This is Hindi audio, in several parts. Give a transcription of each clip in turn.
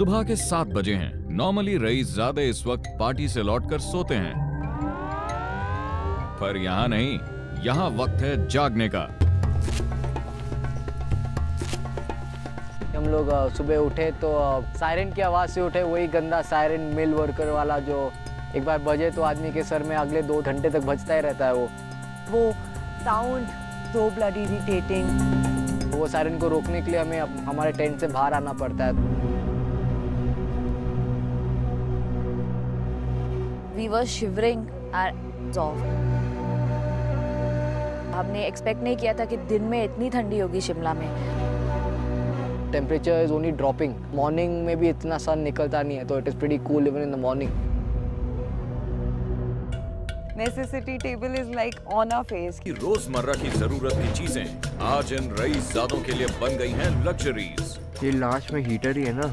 सुबह के 7 बजे हैं। नॉर्मली रईसज़ादे इस वक्त पार्टी से लौटकर सोते हैं, पर यहाँ नहीं, यहाँ वक्त है जागने का। हम लोग सुबह उठे तो सायरन की आवाज़ से उठे, वही गंदा सायरन मिल वर्कर वाला जो एक बार बजे तो आदमी के सर में अगले 2 घंटे तक बजता ही रहता है। वो साउंड सो ब्लडी इरिटेटिंग। वो सायरन को रोकने के लिए हमें हमारे टेंट से बाहर आना पड़ता है। We were shivering our off. हमने एक्सपेक्ट नहीं किया था कि दिन में इतनी ठंडी होगी शिमला में। Temperature is only dropping. Morning में भी इतना सन निकलता नहीं है, तो it is pretty cool even in the morning. Necessity table is like on our face. कि रोजमर्रा की जरूरत की चीजें आज इन रईसज़ादों के लिए बन गई हैं लग्जरीज। ये लास्ट में हीटर ही है ना।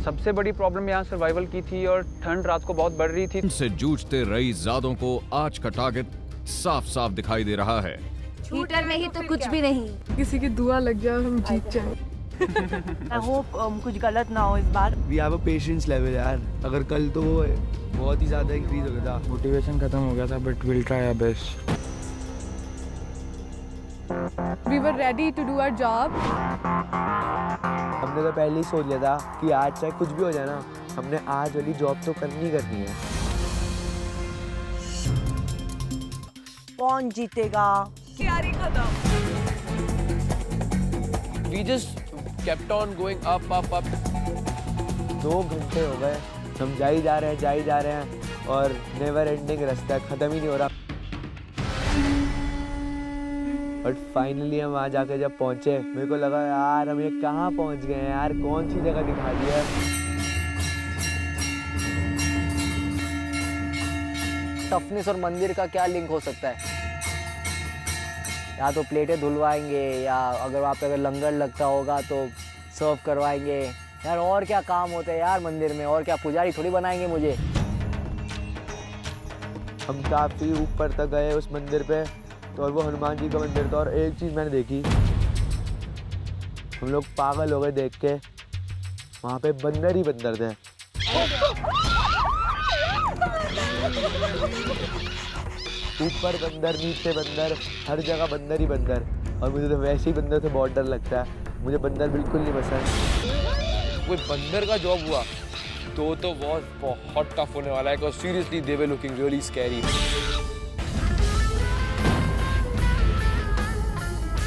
सबसे बड़ी प्रॉब्लम यहाँ सर्वाइवल की थी और ठंड रात को बहुत बढ़ रही थी। इनसे जूझते रईसज़ादों को आज का टारगेट साफ साफ दिखाई दे रहा है। हीटर में ही तो कुछ भी नहीं। किसी की दुआ लग जाए और हम जीत जाए। आई होप कुछ गलत ना हो इस बार। We have a patience level यार। अगर कल तो वो बहुत ही ज्यादा इंक्रीज हो गया था, मोटिवेशन खत्म हो गया था, but will try our best. We were ready to do our job. हमने तो पहले ही सोच लिया था कि आज चाहे कुछ भी हो जाए ना, हमने आज वाली जॉब तो करनी करनी है। कौन जीतेगा? तैयारी खत्म। We just kept on going up, up, up. 2 घंटे हो गए, हम जा ही जा रहे हैं और नेवर एंडिंग रास्ता खत्म ही नहीं हो रहा। बट फाइनली हम वहाँ जाके जब पहुँचे, मेरे को लगा यार हम ये कहाँ पहुँच गए हैं यार, कौन सी जगह दिखा दी है। टफनेस और मंदिर का क्या लिंक हो सकता है? या तो प्लेटें धुलवाएंगे, या अगर वहाँ पे अगर लंगर लगता होगा तो सर्व करवाएंगे। यार और क्या काम होते हैं यार मंदिर में, और क्या पुजारी थोड़ी बनाएंगे मुझे। हम काफ़ी ऊपर तक गए उस मंदिर पे, तो और वो हनुमान जी का मंदिर था। और एक चीज़ मैंने देखी, हम लोग पागल हो गए देख के, वहाँ पे बंदर ही बंदर थे। ऊपर बंदर, नीचे बंदर, हर जगह बंदर ही बंदर। और मुझे तो वैसे ही बंदर से बहुत डर लगता है, मुझे बंदर बिल्कुल नहीं पसंद। कोई बंदर का जॉब हुआ तो बहुत टफ होने वाला है, because seriously they were looking really scary.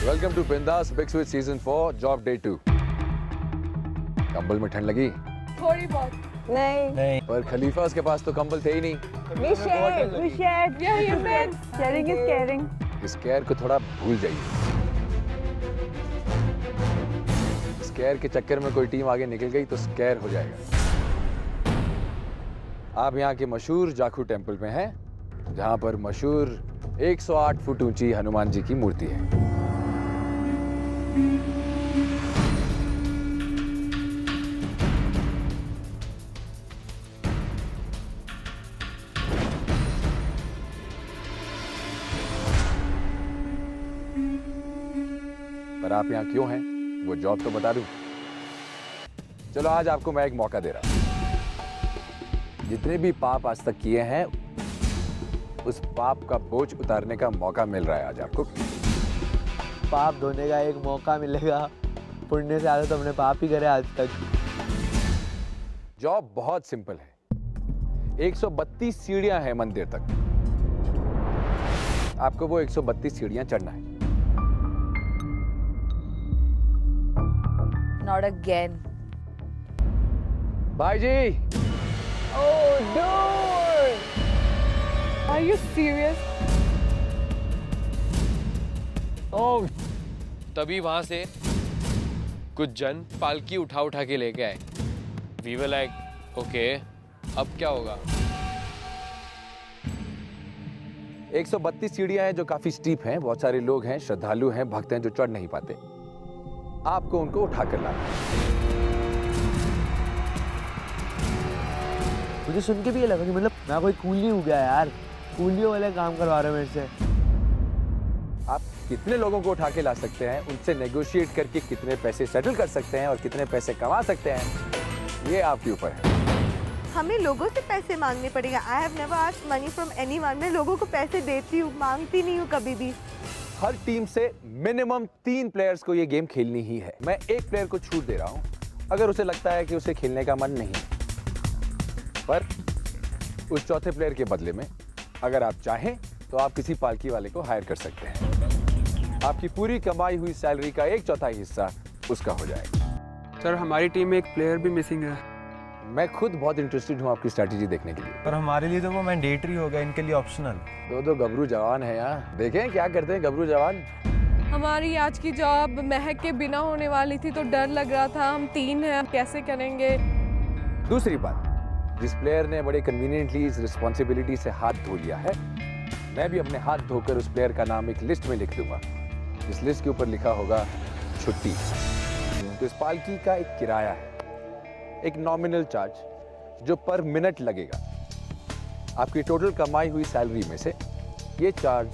Welcome to Bindass big switch season 4 job day 2। कंबल में ठंड लगी? थोड़ी बहुत। नहीं। पर खलीफास के पास तो कंबल थे ही नहीं। We shared. Yeah, you did. Sharing is caring. इस केयर को थोड़ा भूल जाइए। इस केयर के चक्कर में कोई टीम आगे निकल गई तो स्कैर हो जाएगा। आप यहाँ के मशहूर जाखू टेम्पल में हैं, जहाँ पर मशहूर 108 फुट ऊंची हनुमान जी की मूर्ति है। पर आप यहाँ क्यों हैं, वो जॉब तो बता दूं। चलो आज आपको मैं एक मौका दे रहा हूं। जितने भी पाप आज तक किए हैं, उस पाप का बोझ उतारने का मौका मिल रहा है आज आपको। पाप धोने का एक मौका मिलेगा, पुण्य से ज़्यादा तो हमने पाप ही करे आज तक। जॉब बहुत सिंपल है। 132 सीढ़ियां हैं मंदिर तक। आपको वो 132 सीढ़ियां चढ़ना है। Not again. भाई जी। Oh, dude! Are you serious? ओह, तभी वहां से कुछ जन पालकी उठा के लेके आए। We were like, okay, अब क्या होगा? 132 सीढ़ियां हैं जो काफी स्टीप हैं। बहुत सारे लोग हैं, श्रद्धालु हैं, भक्त हैं जो चढ़ नहीं पाते। आपको उनको उठाकर लाना है। मुझे सुन के भी ये लगा कि मतलब मैं कोई कूली हो गया यार, कूलियों वाले काम करवा रहे हैं मेरे से। आप कितने लोगों को उठा के ला सकते हैं, उनसे नेगोशिएट करके कितने पैसे सेटल कर सकते हैं और कितने पैसे कमा सकते हैं, ये आपके ऊपर है। हमें लोगों से पैसे मांगने पड़ेंगे। I have never asked money from anyone. मैं लोगों को पैसे देती हूँ, मांगती नहीं हूँ कभी भी। हर टीम से मिनिमम 3 प्लेयर्स को ये गेम खेलनी ही है। मैं एक प्लेयर को छूट दे रहा हूँ अगर उसे लगता है कि उसे खेलने का मन नहीं, पर उस चौथे प्लेयर के बदले में अगर आप चाहें तो आप किसी पालकी वाले को हायर कर सकते हैं। आपकी पूरी कमाई हुई सैलरी का 1/4 हिस्सा उसका हो जाएगा। सर हमारी टीम में एक प्लेयर भी मिसिंग है। मैं खुद बहुत इंटरेस्टेड हूँ आपकी स्ट्रैटेजी देखने के लिए। पर हमारे लिए तो वो मैंडेटरी हो गया, इनके लिए ऑप्शनल। दो गबरू जवान है यहाँ, देखें क्या करते हैं गबरू जवान। हमारी आज की जॉब महक के बिना होने वाली थी तो डर लग रहा था। हम 3 हैं, कैसे करेंगे। दूसरी बात, जिस प्लेयर ने बड़े कन्वीनियंटली इस रिस्पॉन्सिबिलिटी से हाथ धो लिया है, मैं भी अपने हाथ धोकर उस प्लेयर का नाम एक लिस्ट में लिख दूंगा। इस लिस्ट के ऊपर लिखा होगा छुट्टी। तो इस पालकी का एक किराया है, एक नॉमिनल चार्ज जो पर मिनट लगेगा। आपकी टोटल कमाई हुई सैलरी में से ये चार्ज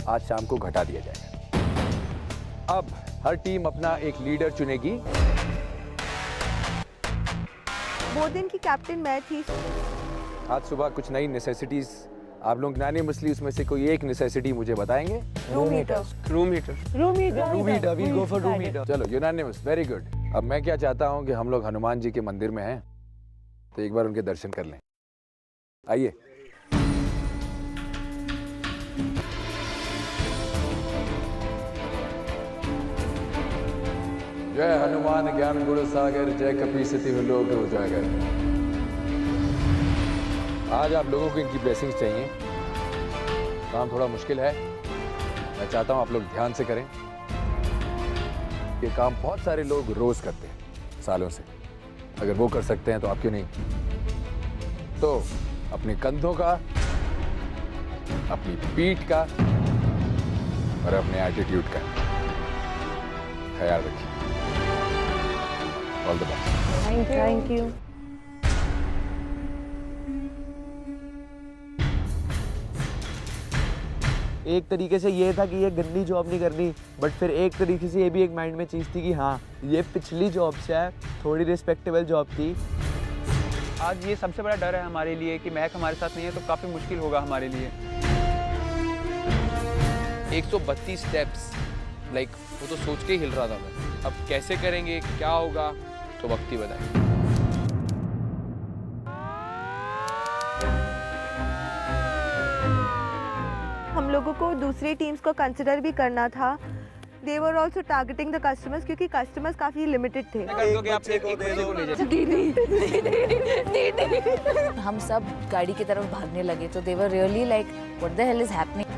आज शाम को घटा दिया जाएगा। अब हर टीम अपना एक लीडर चुनेगी। वो दिन की कैप्टन मैं थी। आज सुबह कुछ नई नेसेसिटीज आप लोग यूनानिमसली उसमें से कोई एक नेसेसिटी मुझे बताएंगे। Room heater. We'll go for room heater. चलो यूनानिमस, वेरी गुड। अब मैं क्या चाहता हूँ कि हम लोग हनुमान जी के मंदिर में हैं, तो एक बार उनके दर्शन कर लें। आइए। जय हनुमान ज्ञान गुण सागर, जय कपी सती लोक उजागर। आज आप लोगों को इनकी ब्लेसिंग्स चाहिए। काम थोड़ा मुश्किल है, मैं चाहता हूं आप लोग ध्यान से करें। ये काम बहुत सारे लोग रोज करते हैं सालों से, अगर वो कर सकते हैं तो आप क्यों नहीं। तो अपने कंधों का, अपनी पीठ का और अपने एटीट्यूड का ख्याल रखिए। All the best. Thank you. एक तरीके से ये था कि ये गंदी जॉब नहीं करनी, बट फिर एक तरीके से ये भी एक माइंड में चीज़ थी कि हाँ ये पिछली जॉब से है, थोड़ी रिस्पेक्टेबल जॉब थी। आज ये सबसे बड़ा डर है हमारे लिए कि महक हमारे साथ नहीं है तो काफ़ी मुश्किल होगा हमारे लिए। 132 स्टेप्स, लाइक वो तो सोच के ही हिल रहा था मैं। अब कैसे करेंगे, क्या होगा, तो वक्त ही बताएं। हम लोगों को दूसरी टीम्स को कंसिडर भी करना था। They were also targeting the customers क्योंकि कस्टमर्स काफ़ी लिमिटेड थे। हम सब गाड़ी की तरफ भागने लगे तो they were really like what the hell is happening।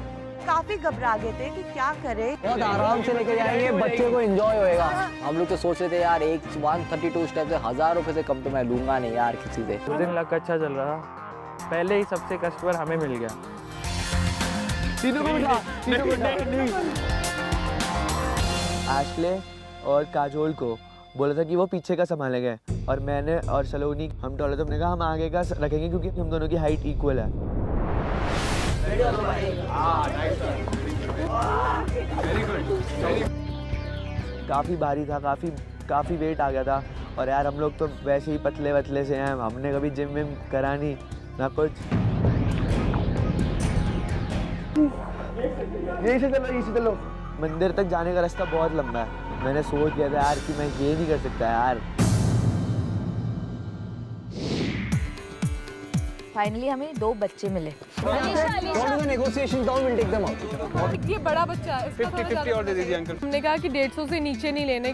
काफ़ी घबरा गए थे कि क्या करें। बहुत आराम से लेके जाएंगे, बच्चे को एंजॉय होएगा। हम लोग तो सोच रहे थे यार 132 स्टेप से 1000 रुपए से कम तो मैं लूंगा नहीं यार किसी से। उस दिन लक अच्छा चल रहा था, पहले ही सबसे कस्टमर हमें मिल गया। एशले और काजोल को बोला था कि वो पीछे का संभालेंगे और मैंने और सलोनी हम टोले तो हमने कहा हम आगे का रखेंगे क्योंकि हम दोनों की हाइट इक्वल है। काफ़ी भारी था, काफ़ी वेट आ गया था और यार हम लोग तो वैसे ही पतले वतले से हैं, हमने कभी जिम विम करा नहीं ना कुछ। यही से चलो। मंदिर तक जाने का रास्ता बहुत लंबा है। मैंने सोच लिया था यार कि मैं ये नहीं कर सकता यार। फाइनली हमें 2 बच्चे मिले। ये बड़ा बच्चा है, 50-50 और दे दीजिए अंकल। हमने कहा कि 150 से नीचे नहीं लेने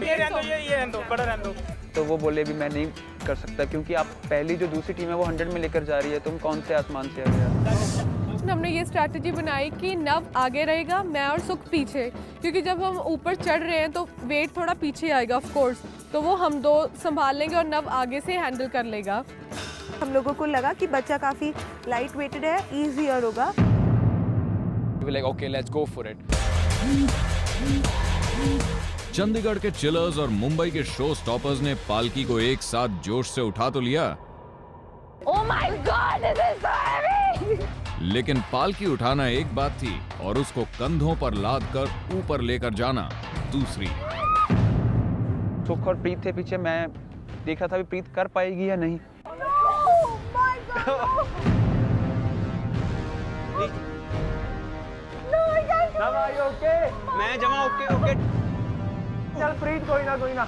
तो वो बोले भी मैं नहीं कर सकता क्योंकि आप पहली जो दूसरी टीम है वो 100 में लेकर जा रही है, तुम कौन से आसमान से आ गया। हमने ये स्ट्रैटेजी बनाई कि नव आगे रहेगा, मैं और सुख पीछे, क्योंकि जब हम ऊपर चढ़ रहे हैं तो वेट थोड़ा पीछे आएगा ऑफ कोर्स, तो वो हम 2 संभाल लेंगे और नव आगे से हैंडल कर लेगा। हम लोगों को लगा कि बच्चा काफ़ी लाइट वेटेड है, ईजियर होगा। Like, okay, let's go for it. Chandigarh के चिलर्स और मुंबई के शो स्टॉपर्स ने पालकी को एक साथ जोश से उठा तो लिया, Oh my God, this is so heavy! लेकिन पालकी उठाना एक बात थी और उसको कंधों पर लाद कर ऊपर लेकर जाना दूसरी। सुख और प्रीत थे पीछे, मैं देख रहा था भी प्रीत कर पाएगी या नहीं। मैं जमा ओके। चल प्रीत, कोई ना।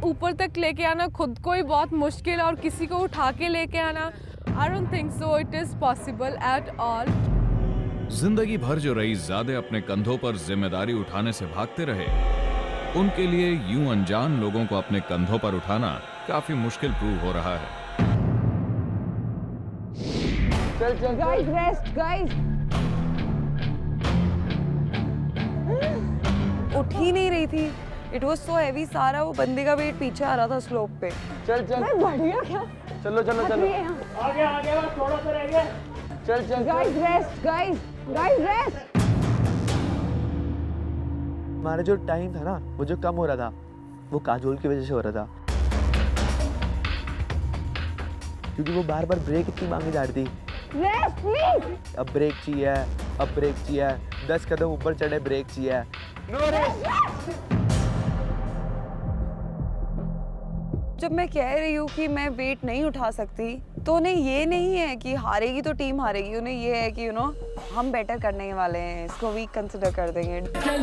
ऊपर तक लेके आना खुद को ही बहुत मुश्किल और किसी को उठा के लेके आना, I don't think so it is possible at all. जिंदगी भर जो रईसज़ादे अपने कंधों पर जिम्मेदारी उठाने से भागते रहे, उनके लिए यूं अनजान लोगों को अपने कंधों पर उठाना काफी मुश्किल प्रूव हो रहा है। चल गाइस, रेस्ट गाइस। उठ ही नहीं रही थी, इट वॉज सो हैवी। सारा वो बंदे का वेट पीछे आ रहा था स्लोप पे। चल बढ़िया क्या? चलो आगे बस थोड़ा सा रह गया। चल गाइस रेस्ट, गाइस रेस्ट। हमारा जो टाइम था ना, वो जो कम हो रहा था, वो काजोल की वजह से हो रहा था, क्योंकि वो बार बार ब्रेक इतनी मांगी जा रही थी। Rest please. अब ब्रेक चाहिए, 10 कदम ऊपर चढ़े, ब्रेक चाहिए। No rest. जब मैं कह रही हूँ कि मैं वेट नहीं उठा सकती, तो उन्हें ये नहीं है कि हारेगी तो टीम हारेगी, उन्हें ये है कि हम बेटर करने वाले हैं, इसको वीक कंसिडर कर देंगे। चल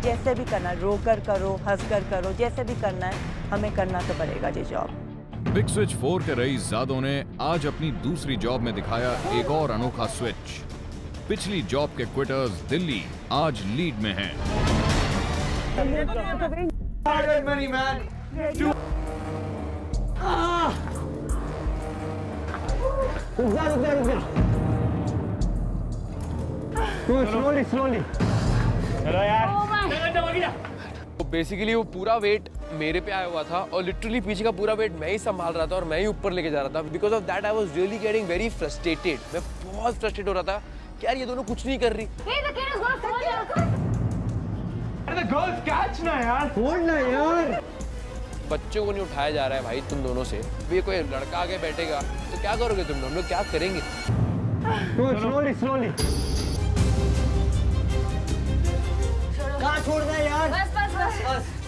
जैसे भी करना, रोकर करो, हंसकर करो, जैसे भी करना है, हमें करना तो पड़ेगा ये जॉब। बिग स्विच 4 के रईसज़ादों ने आज अपनी दूसरी जॉब में दिखाया एक और अनोखा स्विच। पिछली जॉब के क्विटर्स दिल्ली आज लीड में हैं। तो बेसिकली वो पूरा वेट मेरे पे आया हुआ था और लिटरली पीछे का पूरा वेट मैं ही संभाल रहा था और मैं ही ऊपर लेके जा रहा था। Because of that I was really getting very frustrated. मैं बहुत फ्रस्ट्रेट हो रहा था कि यार ये दोनों कुछ नहीं कर रही। बच्चों को नहीं उठाया जा रहा है भाई तुम दोनों से। ये कोई लड़का आगे बैठेगा तो क्या करोगे तुम लोग क्या करेंगे? कहाँ छोड़ना है यार?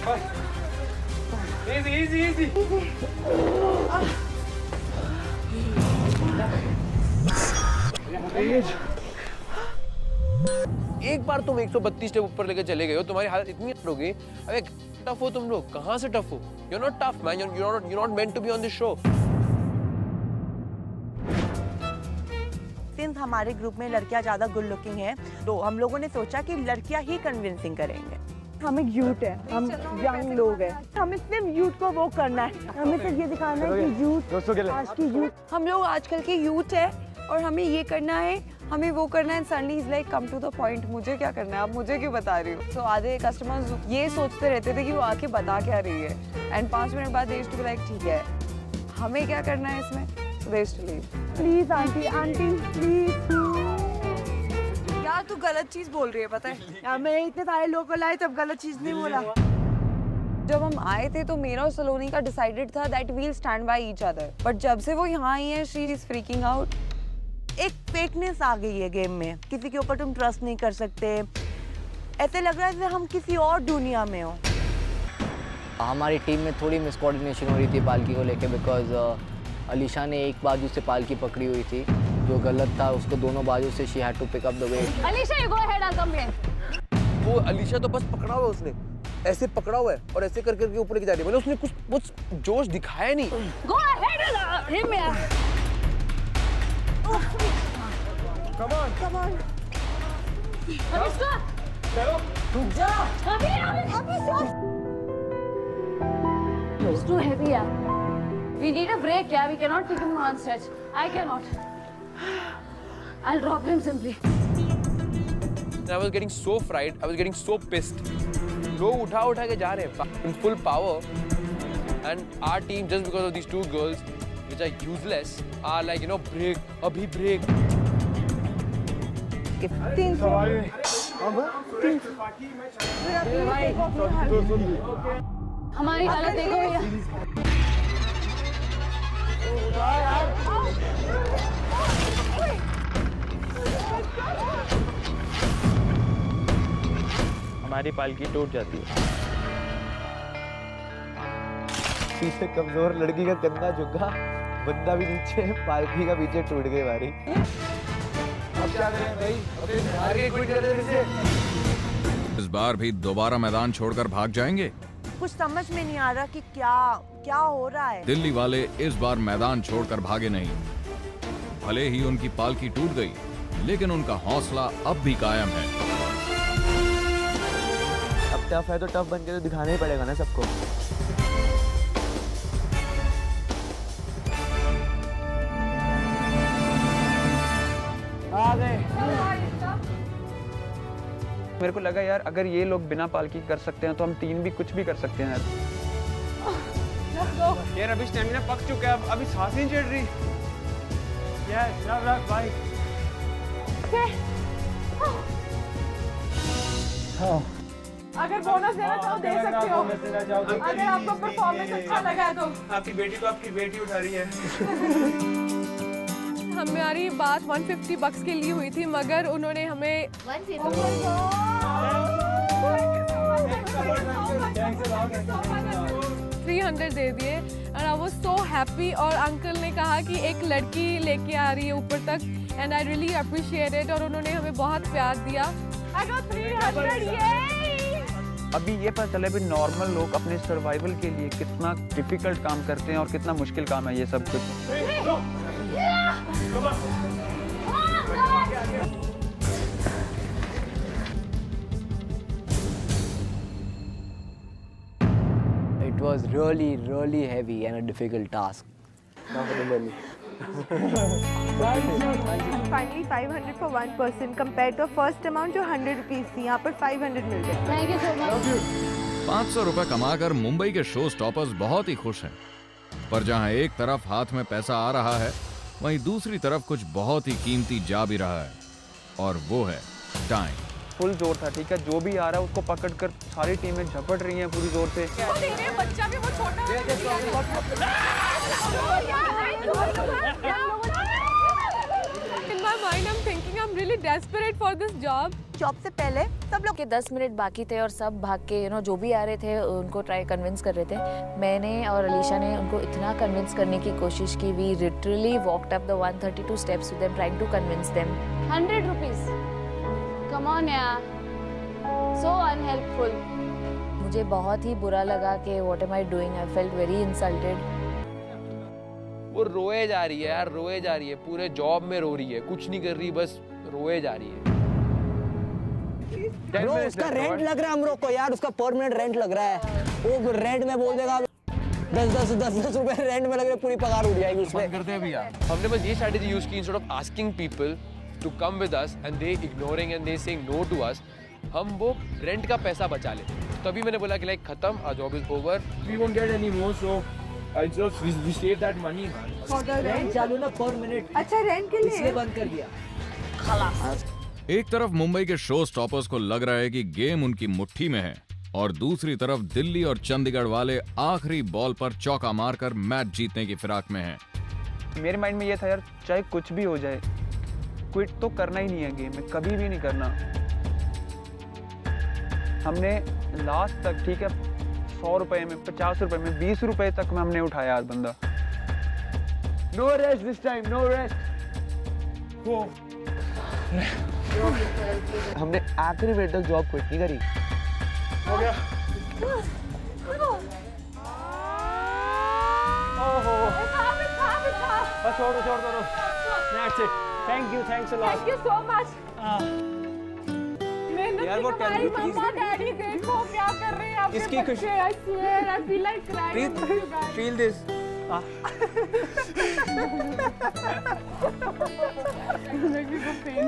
बस। इजी। एक बार तुम 132 स्टेप ऊपर लेके चले गए हो, तुम्हारी हालत इतनी हो गई। अबे टफ हो तुम लोग, कहाँ से टफ हो? You're not tough man, you're not meant to be on this show. Since हमारे ग्रुप में लड़कियां ज्यादा गुड लुकिंग हैं, तो हम लोगों ने सोचा कि लड़कियां ही कन्विंसिंग करेंगे। हम एक यूथ है, हम यंग लोग हैं, हमें सिर्फ यूथ को वो करना है, हमें सिर्फ ये दिखाना है कि यूथ आज की यूथ, हम लोग आजकल के यूथ है और हमें ये करना है, हमें वो करना है। Suddenly is like come to the point, मुझे क्या करना है, आप मुझे क्यों बता रही हो? तो आधे कस्टमर्स ये सोचते रहते थे कि वो आके बता क्या रही है, एंड 5 मिनट बाद they used to be like ठीक है, हमें क्या करना है इसमें? So they used to leave. Please aunty please. क्या तू गलत चीज बोल रही है पता है? हमें इतने सारे लोग को लाए तब गलत चीज नहीं बोला। जब हम आए थे तो मेरा और सलोनी का डिसाइडेड था that we'll stand by each other, but जब से वो यहाँ आई है शी इज फ्रीकिंग आउट। एक फेकनेस आ गई है गेम में, किसी के ऊपर तुम ट्रस्ट नहीं कर सकते, ऐसे लग रहा है जैसे हम किसी और दुनिया में हो। हमारी टीम में थोड़ी मिसकोऑर्डिनेशन हो रही थी पालकी को लेके, बिकॉज अलीशा ने एक बाजू से पालकी पकड़ी हुई थी जो गलत था, उसको दोनों बाजू से she had to pick up the weight. Alisha you go ahead, I come here. वो अलीशा तो बस पकड़ा हुआ, उसने ऐसे पकड़ा हुआ है और ऐसे कर करके ऊपर लेके जा रही है, मतलब उसने कुछ जोश दिखाया नहीं। गो अहेड हिम यार। Come on. अभिष्का चलो रुक जा। अभी stop. It's too heavy यार। We need a break यार, we cannot pick him on stretch. I cannot. I'll drop him simply. I was getting so fried, I was getting so pissed. लोग उठा के जा रहे हैं in full power, and our team just because of these two girls which are useless are like break, abhi break. Gift 300 हमारी हालत देखो भैया। हमारी पालकी टूट जाती है। पीछे कमजोर लड़की का कंधा झुका, बंदा भी नीचे, पालकी का पीछे टूट गई बारी। अब क्या करें भाई? आगे क्विट कर दे। इस बार भी दोबारा मैदान छोड़कर भाग जाएंगे। कुछ समझ में नहीं आ रहा कि क्या हो रहा है। दिल्ली वाले इस बार मैदान छोड़कर भागे नहीं। भले ही उनकी पालकी टूट गई, लेकिन उनका हौसला अब भी कायम है। अब टफ है तो टफ बन के तो दिखाना ही पड़ेगा ना सबको। आ गए। मेरे को लगा यार अगर ये लोग बिना पालकी कर सकते हैं तो हम 3 भी कुछ भी कर सकते हैं यार। अभी स्टेमिना पक चुका है, अभी सांस नहीं चढ़ रही यार। रख भाई। अगर बोनस देना चाहो दे सकते हो, अगर आपको परफॉर्मेंस अच्छा लगा है तो। आपकी बेटी को आपकी बेटी उठा रही है। हमारी बात 150 बक्स के लिए हुई थी, मगर उन्होंने हमें 300 दे दिए and I was so happy. और अंकल ने कहा कि एक लड़की लेके आ रही है ऊपर तक and I really appreciate it. और उन्होंने हमें बहुत प्यार दिया। आई गॉट 300 ये। अभी ये पता चला भी नॉर्मल लोग अपने सर्वाइवल के लिए कितना डिफिकल्ट काम करते हैं और कितना मुश्किल काम है ये सब कुछ। It was really heavy and a difficult task. Finally 500 for one person compared to first amount जो 100 रुपीस थी, यहाँ पर 500 मिल गए। Thank you so much. 500 रुपए कमाकर मुंबई के शो स्टॉपर्स बहुत ही खुश हैं। पर जहां एक तरफ हाथ में पैसा आ रहा है, वहीं दूसरी तरफ कुछ बहुत ही कीमती जा भी रहा है, और वो है टाइम। फुल जोर था, ठीक है, जो भी आ रहा है उसको पकड़कर सारी टीमें झपट रही हैं पूरी जोर से। बच्चा भी वो छोटा In my mind I'm thinking I'm really desperate for this job. Job से पहले सब लोग के 10 मिनट बाकी थे और सब भाग के जो भी आ रहे थे उनको ट्राई कन्विंस कर रहे थे। मैंने और अलीशा ने उनको इतना कन्विंस करने की कोशिश की। We literally walked up the 132 steps with them trying to convince them. 100 rupees, come on यार, सो अनहेल्पफुल। मुझे बहुत ही बुरा लगा कि what am I doing. I felt very insulted. वो रोए जा रही है यार, रोए जा रही है, पूरे जॉब में रो रही है, कुछ नहीं कर रही, बस रोए जा रही है। ब्रो उसका रेंट लग रहा है हम लोग को यार, उसका पर मिनट रेंट लग रहा है। वो रेंट में बोल देगा 10 रुपए रेंट में लग रहे, पूरी पगार उड़ जाएगी उसमें। करते हैं भैया, हमने बस ये स्ट्रेटजी यूज की। Instead of asking people to come with us and they ignoring and they saying no to us, हम वो रेंट का पैसा बचा लेते। तभी मैंने बोला कि लाइक खत्म, our job is over, we won't get any more, so I just we save that money For the rent चालू ना पर मिनट। अच्छा रेंट के लिए इसलिए बंद कर दिया। खलास। एक तरफ मुंबई के शो स्टॉपर्स को लग रहा है कि गेम उनकी मुट्ठी में है, और दूसरी तरफ दिल्ली और चंडीगढ़ वाले आखिरी बॉल पर चौका मारकर मैच जीतने की फिराक में हैं। मेरे माइंड में ये था यार, चाहे कुछ भी हो जाए, क्विट तो करना ही नहीं है गेम में, कभी भी नहीं करना। हमने लास्ट तक, ठीक है, 100 रुपए में, 50 रुपए में, 20 रुपए तक में हमने उठाया आज बंदा। No rest this time, no rest. हमने आखिरी मिनट तक जॉब क्विट नहीं करी। हो गया। ओहो बस छोड़ दो। That's it. Thank you, thanks a lot. Thank you so much. यार वो हमारी मम्मा डैडी देखो क्या कर रहे हैं आपके इसकी बच्चे। I swear, I feel like crying. Feel this.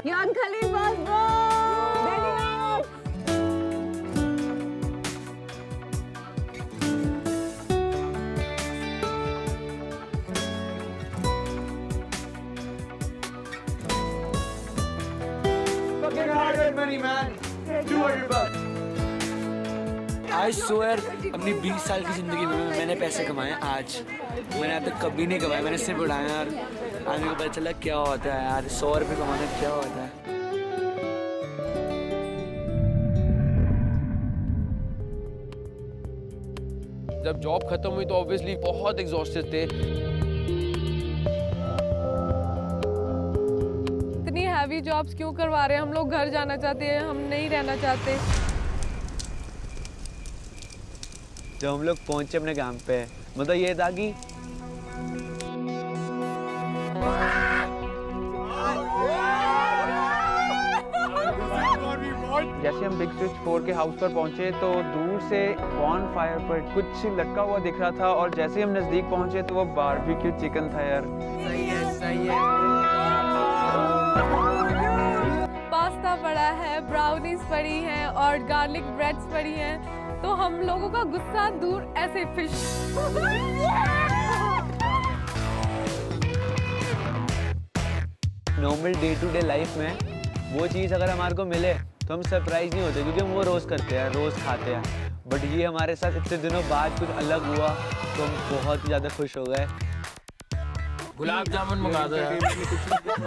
Yan Khalifa's bro. I swear अपनी 20 साल की ज़िंदगी में मैंने पैसे कमाए आज। मैंने अब तक कभी नहीं कमाए, मैंने सिर्फ उड़ाया यार। आज मेरे को पता चला क्या होता है यार, 100 रुपये कमाना क्या होता है। जब जॉब खत्म हुई तो ऑब्वियसली बहुत एग्जॉस्टेड थे। इतनी हैवी जॉब्स क्यों करवा रहे हैं? हम लोग घर जाना चाहते हैं, हम नहीं रहना चाहते। जब हम लोग पहुंचे अपने कैंप पे, मतलब ये था कि जैसे हम बिग स्विच 4 के हाउस पर पहुंचे तो दूर से बॉन फायर पर कुछ लटका हुआ दिख रहा था, और जैसे हम नजदीक पहुंचे तो वो बारबेक्यू चिकन था यार। सही है, सही है। पास्ता पड़ा है, ब्राउनीज पड़ी हैं और गार्लिक ब्रेड्स पड़ी हैं, तो हम लोगों का गुस्सा दूर ऐसे fish. Normal day to day life में वो चीज़ अगर हमारे को मिले तो हम सरप्राइज नहीं होते, क्योंकि हम वो रोज़ करते हैं, रोज़ खाते हैं। बट ये हमारे साथ इतने दिनों बाद कुछ अलग हुआ तो हम बहुत ही ज़्यादा खुश हो गए। गुलाब जामुन मंगा दो यार।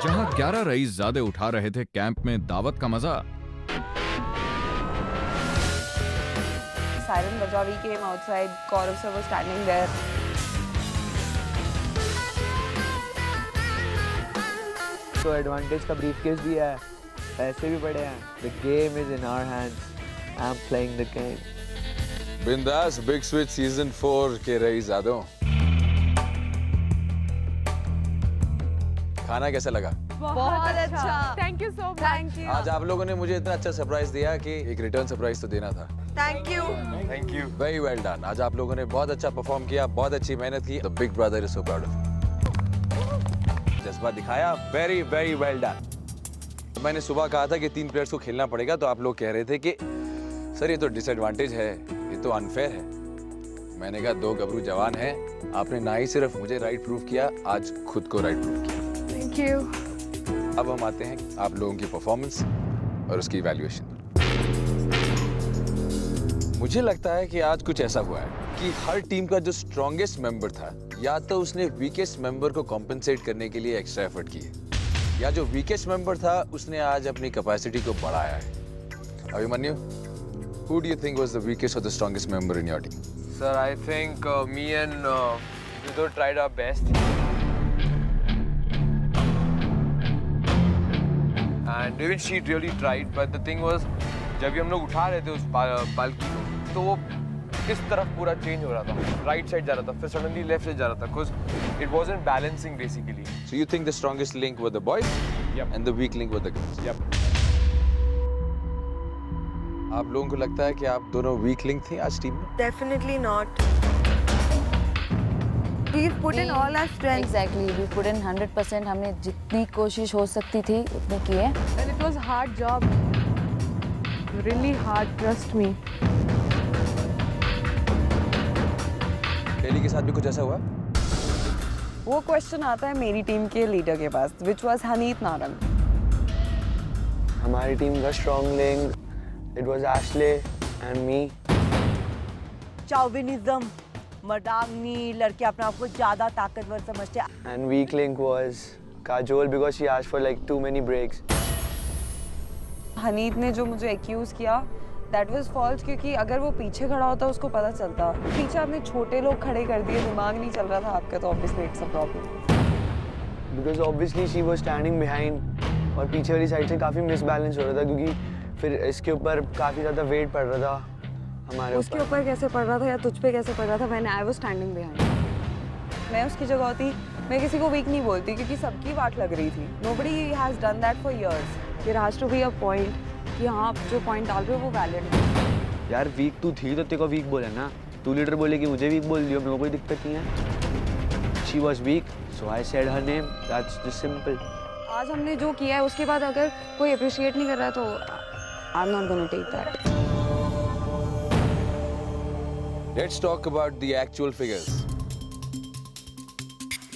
जहां 11 रईस ज़्यादा उठा रहे थे कैंप में दावत का मजा, Siren baja, we came outside, Gaurav sir was standing there. तो एडवांटेज का ब्रीफकेस भी है, पैसे भी पड़े हैं। The game is in our hands. I'm playing the game. बिंदास बिग स्विच सीजन 4 के रईसज़ादों, खाना कैसा लगा? बहुत अच्छा। Thank you so much. Thank you. आज आप लोगों ने मुझे इतना अच्छा सरप्राइज दिया कि एक रिटर्न सरप्राइज तो देना था। Thank you. Thank you, very well done. आज आप लोगों ने बहुत अच्छा परफॉर्म किया, बहुत अच्छी मेहनत की। The big brother is so proud of you. जज्बा दिखाया, वेरी वेरी वेल डन। मैंने सुबह कहा था कि 3 प्लेयर्स को खेलना पड़ेगा, तो आप लोग कह रहे थे कि सर ये तो डिसएडवांटेज है, ये तो अनफेयर है। मैंने कहा 2 गबरू जवान हैं, आपने ना ही सिर्फ मुझे राइट प्रूव किया, आज खुद को राइट प्रूव किया। Thank you. अब हम आते हैं आप लोगों की परफॉर्मेंस और उसकी इवैल्यूएशन। मुझे लगता है कि आज कुछ ऐसा हुआ है कि हर टीम का जो स्ट्रॉन्गेस्ट मेंबर था, या तो उसने वीकेस्ट मेंबर को कॉम्पेंसेट करने के लिए एक्स्ट्रा एफर्ट किए, या जो वीकेस्ट मेंबर था उसने आज अपनी कैपेसिटी को बढ़ाया है। Abhimanyu, who do you think was the weakest or the strongest member in your team? Sir, I think me and Vidor tried our best. And even she really tried, but the thing was, जब भी हम लोग उठा रहे थे उस पालकी को, तो वो इस तरफ पूरा चेंज हो रहा था, राइट साइड जा रहा था, फिर सडनली लेफ्ट साइड जा रहा था, because it wasn't balancing basically. So you think the strongest link were the boys? Yep. And the weak link were the girls? Yep. आप लोगों को लगता है कि आप दोनों वीक लिंक थी आज टीम में? Definitely not. We've put in all our strength. Exactly, we put in 100%. हमने जितनी कोशिश हो सकती थी उतनी की है। And it was hard job. Really hard, trust me. Daily के साथ भी कुछ ऐसा हुआ? वो क्वेश्चन आता है मेरी टीम के लीडर के पास, which was हनीत नारंग। हमारी टीम का strong link, it was Ashley and me. चौविनिज्म, मर्दांगनी, लड़के अपने आप को ज्यादा ताकतवर समझते हैं। And weak link was Kajol because she asked for like too many breaks. हनीत ने जो मुझे एक्यूज किया, दैट वाज फॉल्स, क्योंकि अगर वो पीछे खड़ा होता उसको पता चलता। पीछे आपने छोटे लोग खड़े कर दिए, दिमाग नहीं चल रहा था आपका, तो obviously it's a problem. Because obviously she was standing behind और पीछे वाली साइड से काफ़ी मिसबैलेंस हो रहा था, क्योंकि फिर इसके ऊपर काफ़ी ज़्यादा वेट पड़ रहा था हमारे ऊपर। उसके ऊपर कैसे पड़ रहा था या तुझ पे कैसे पड़ रहा था? मैंने आई वाज स्टैंडिंग बिहाइंड। मैं उसकी जगह होती, मैं किसी को वीक नहीं बोलती, क्योंकि सबकी बात लग रही थी। Nobody has done that for years. There has to be a point कि हाँ आप जो पॉइंट डाल रहे हो वो वैलिड है। यार वीक तू थी तो तेरे को वीक बोला ना, तू लीडर बोले कि मुझे वीक बोल दियो, मेरे को कोई दिक्कत नहीं है। She was weak, so I said her name. That's just simple. आज हमने जो किया है उसके बाद अगर कोई अप्रिशिएट नहीं कर रहा तो I'm not going to take that. Let's talk about the actual figures.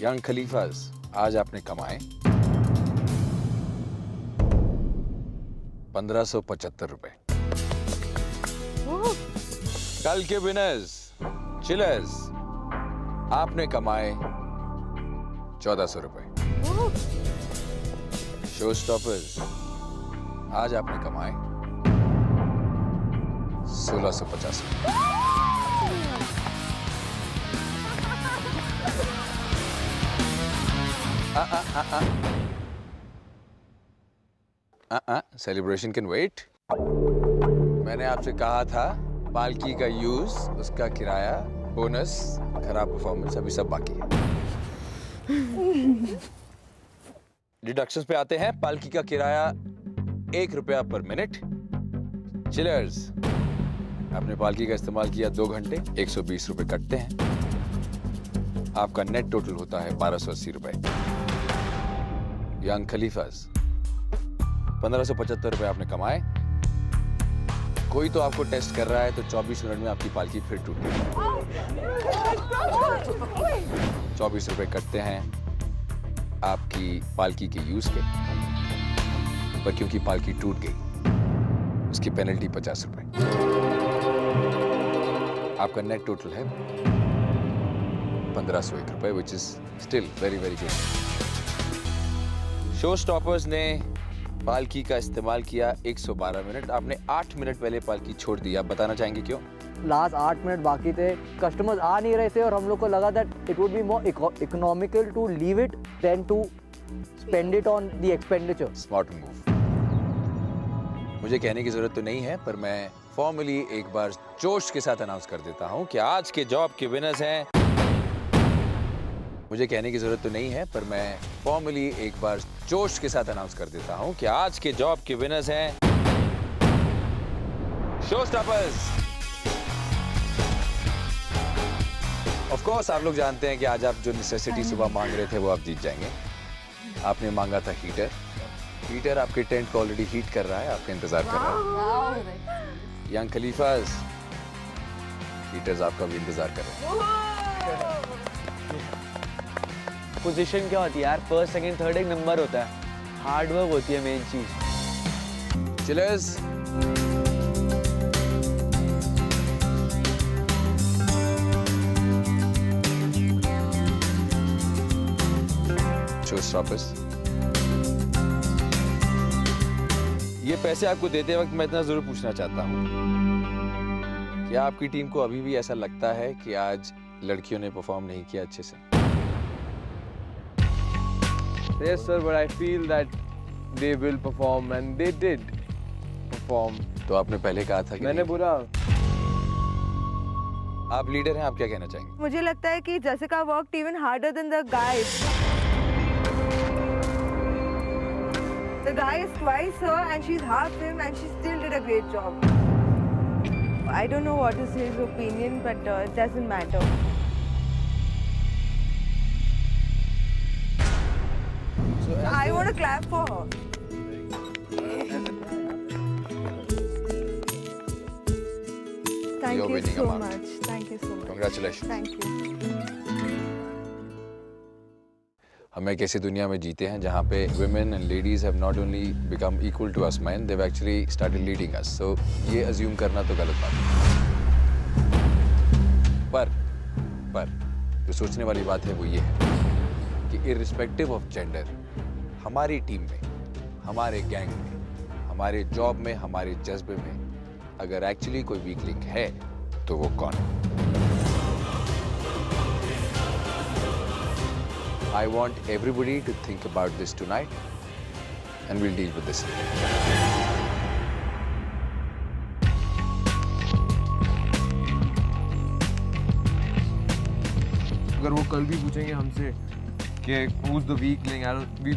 Young Khalifas, आज आपने कमाए 1575 रुपए। कल के विनर्स चिलर्स, आपने कमाए 1400 रुपए। शो स्टॉपर्स, आज आपने कमाए 1650 रुपए। Celebration can wait. मैंने आपसे कहा था पालकी का यूज, उसका किराया, बोनस, खराब परफॉर्मेंस अभी सब बाकी है। डिडक्शंस पे आते हैं। पालकी का किराया 1 रुपया पर मिनट। चिलर्स, आपने पालकी का इस्तेमाल किया 2 घंटे, 120 रुपए कटते हैं। आपका नेट टोटल होता है 1280 रुपए। यंग खलीफास, 1575 रुपए आपने कमाए। कोई तो आपको टेस्ट कर रहा है, तो 24 मिनट में आपकी पालकी फिर टूट गई। 24 रुपए कटते हैं आपकी पालकी के यूज के, पर क्योंकि पालकी टूट गई उसकी पेनल्टी 50 रुपए। आपका नेट टोटल है 1501 रुपए, which is still very very good. Show stoppers ने पालकी का इस्तेमाल किया 112 मिनट। आपने 8 मिनट पहले पालकी छोड़ दी। आप बताना चाहेंगे क्यों? लास्ट 8 मिनट बाकी थे, कस्टमर्स आ नहीं रहे थे और हम लोग को लगा that it would be more economical to leave it then to spend it on the expenditure. Smart move. मुझे कहने की जरूरत तो नहीं है, पर मैं फॉर्मली एक बार जोश के साथ अनाउंस कर देता हूं कि आज के जॉब के विनर्स हैं। मुझे कहने की जरूरत तो नहीं है, पर मैं फॉर्मली एक बार जोश के साथ अनाउंस कर देता हूं कि आज के जॉब के विनर्स हैं शो स्टॉपर्स। ऑफ कोर्स आप लोग जानते हैं कि आज आप जो नेसेसिटी सुबह मांग रहे थे वो आप जीत जाएंगे। आपने मांगा था हीटर। हीटर आपके टेंट को ऑलरेडी हीट कर रहा है, आपका इंतजार कर रहा है। यंग खलीफास, हीटर्स आपका भी इंतजार कर रहे हैं। पोजीशन क्या होती है यार? फर्स्ट सेकंड थर्ड एक नंबर होता है, हार्ड वर्क होती है मेन चीज। चिलर्स, शो स्टॉपर्स, ये पैसे आपको देते वक्त मैं इतना जरूर पूछना चाहता हूं, क्या आपकी टीम को अभी भी ऐसा लगता है कि आज लड़कियों ने परफॉर्म नहीं किया अच्छे से? Yes sir, but I feel that they will perform and they did perform. तो आपने पहले कहा था कि मैंने बोला। आप लीडर हैं, आप क्या कहना चाहेंगे? मुझे लगता है कि Jessica worked even harder than the guys. The guy is twice her and she's half him and she still did a great job. I don't know what is his opinion, but it doesn't matter. I want to clap for her. Thank you so much. Thank you so much. Congratulations. Thank you. हम एक ऐसी दुनिया में जीते हैं जहाँ पे women and ladies have not only become equal to us men, they've actually started leading us. So ये assume करना तो गलत बात है। पर जो सोचने वाली बात है वो ये है कि irrespective of gender, हमारी टीम में, हमारे गैंग में, हमारे जॉब में, हमारे जज्बे में अगर एक्चुअली कोई वीक लिंक है तो वो कौन है? I want everybody to think about this tonight and we'll deal with this. अगर वो कल भी पूछेंगे हमसे कि who's the weak link,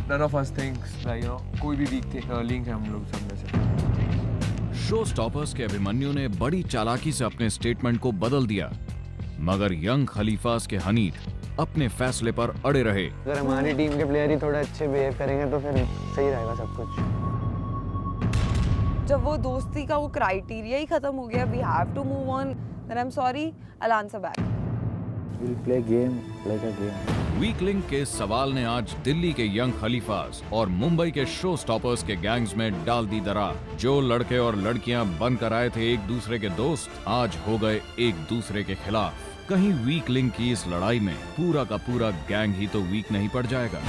none of us thinks like, you know, कोई भी weak link है हम लोग सब में से। शो स्टॉपर्स के अभिमन्यु ने बड़ी चालाकी से अपने स्टेटमेंट को बदल दिया, मगर यंग खलीफास के हनीफ अपने फैसले पर अड़े रहे। अगर हमारी टीम के प्लेयर ही थोड़ा अच्छे बिहेव करेंगे तो फिर सही रहेगा सब कुछ। जब वो दोस्ती का वो क्राइटेरिया ही खत्म हो गया, we have to move on, then I am sorry, I will answer back. We'll play game like a game. Weak link के इस सवाल ने आज दिल्ली के यंग खलीफास और मुंबई के शो स्टॉपर्स के गैंग्स में डाल दी दरार। जो लड़के और लड़कियां बनकर आए थे एक दूसरे के दोस्त, आज हो गए एक दूसरे के खिलाफ। कहीं वीक लिंक की इस लड़ाई में पूरा का पूरा गैंग ही तो वीक नहीं पड़ जाएगा।